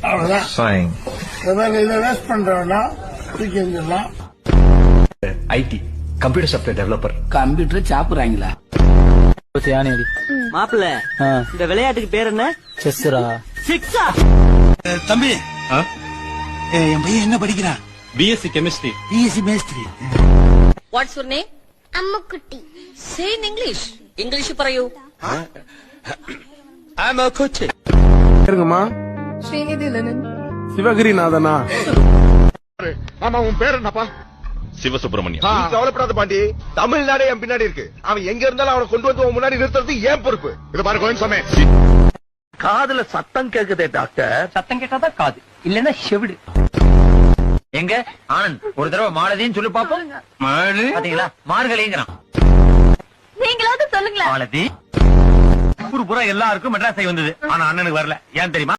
அவ்வளவுதான். இதை வேஸ்ட் பண்றவனா தூக்கி எறிஞ்சிடலாம். IT computer software developer. Computer சாப்பிடுறாங்களா? மாப்பிள்ள இந்த விளையாட்டுக்கு பேர் என்ன? செஸ்ரா. சிக்ஸா? தம்பி என் பையன் என்ன படிக்கிறான்? BSc chemistry. பிஎஸ்சி மேஸ்திரி. What's your name? அம்முக்குட்டி. Say in English. இங்கிலீஷ் പറയൂ. I'm a coach. இருங்கம்மா. ஸ்ரீநிதிலனன். சிவகிரிநாதனா? ஆமா, உன் பேர் என்னப்பா? சிவசுப்ரமணியம். கவலைப்படாத பாண்டி, தமிழ்நாடே என் பின்னாடி இருக்கு. அவன் எங்க இருந்தாலும் அவனை கொண்டு வந்து உன் முன்னாடி நிறுத்துறது ஏன் பொறுப்பு. இது பாரு கோயின்சாமி, காதுல சத்தம் கேக்குதே டாக்டர். சத்தம் கேட்டாதான் காது, இல்லன்னா செவிடு. எங்க ஆனந்த் ஒரு தடவை மாலதின்னு சொல்லி பாப்போம். மாலதி பாத்தீங்களா? மார்கழிங்கிறான். நீங்களாவது சொல்லுங்களேன். மாலதி ஊர் பூரா எல்லாருக்கும் மெட்ராஸை வந்தது, ஆனா அண்ணனுக்கு வரல. ஏன் தெரியுமா?